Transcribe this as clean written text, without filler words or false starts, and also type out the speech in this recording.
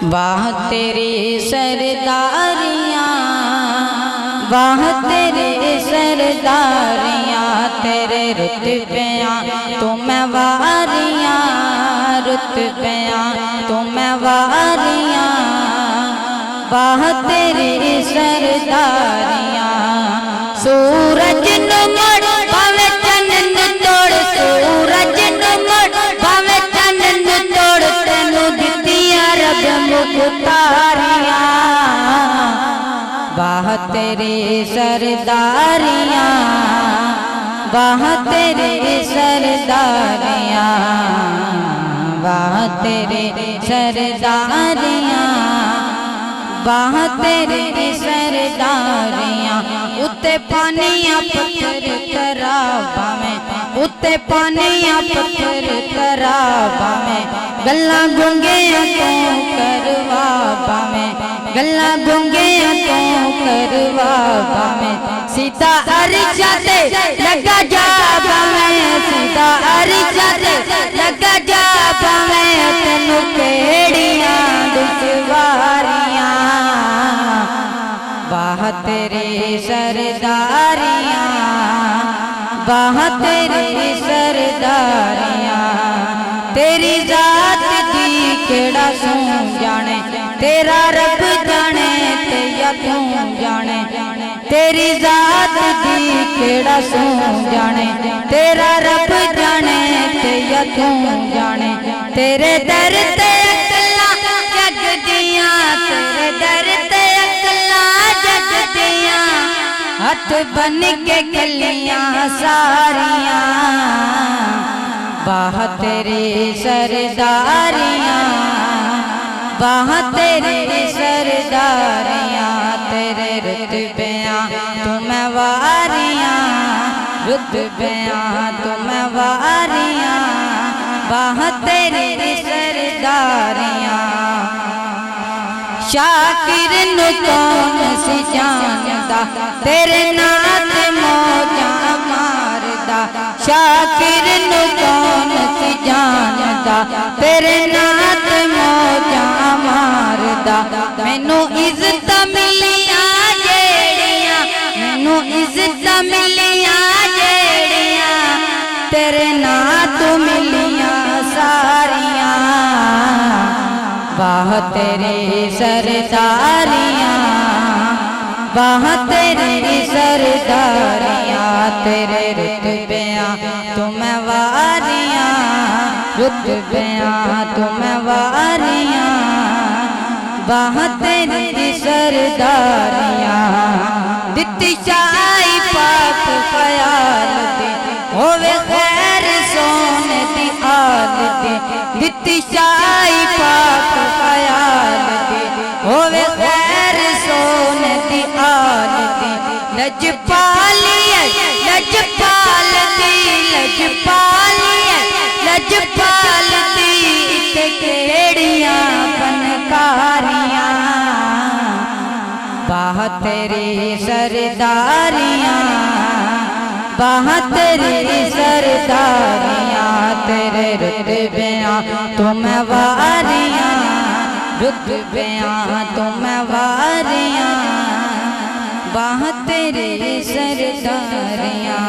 वाह तेरी सरदारियाँ, वाह तेरे सरदारियाँ, तेरे रुतबियाँ तुम्हें वारियाँ, रुतबियाँ तुम्हें वारियाँ। वाह तेरी सरदारियाँ, सूरज नुमड़ भावे चन्न तोड़, सूरज नुमड़ भावे चन्न तोड़, तेनू दित्तियां रब मुख्तारियाँ। वाह तेरी सरदारियाँ, वाह तेरी सरदारियाँ, वाह तेरी सरदारियाँ, वाह तेरी सरदारियाँ। उत्ते पानियाँ पत्थर तराबा में, उत्ते पानियाँ पत्थर तराबा में, गल्लां गूंगियां तू करवा पावे, गल्लां गूंगियां तू करवा पावे। सीधा अरिशा ते लगा जा पावे, सीधा अरिशा ते लगा जा पावे, तेनू केड़ियां दुश्वारियां। वाह तेरी सरदारियाँ, वाह तेरी सरदारियाँ। तेरी जात दी केड़ा सूं जाने, तेरा रब जाने ते या तू जाने। तेरी जात दी केड़ा सूं जाने, तेरा रब जाने ते या तू जाने। तेरे दर ते अकलां जगदियां, तेरे दर ते अकलां जगदियां, हथ बन के गलियां सारियां। वाह तेरी सरदारियाँ, वाह तेरी सरदारियाँ, तेरे रुतबियाँ तुम्हें वारियाँ, रुतबियाँ तुम्हें वारियाँ। वाह तेरी सरदारियाँ, शाकिर नू कौन सी जानदा, तेरे नात मौजा मारदा। शाकिर नू कौन सी जानदा, तेरे नात मौजा मारदा। मैनू इज्जत मिलियां जेड़ियां, मैनू इज्जत मिलियां जेड़ियां, तेरे नात मिलियां सारियां। वाह तेरी सरदारियाँ, वाह तेरी सरदारियाँ, तेरे रुतबियाँ तुम्हें वारियाँ, रुतबियाँ तुम्हें वारियाँ। वाह तेरी सरदारियाँ, दित्ती शाही पाक ख्याल दी, होवे खैर सोने दी आल दी। दित्ती शाही पाक ख्याल दी, होवे खैर सोने दी आल दी। लजपालिए लजपाल दी, लजपालिए लजपाल दी, इत्ते केड़ियां फनकारियां। वाह तेरी सरदारियाँ, वाह तेरी सरदारियाँ, तेरे रुतबियाँ तुम्हें वारियाँ, रुतबियाँ तुम्हें वारियाँ। वाह तेरी सरदारियाँ।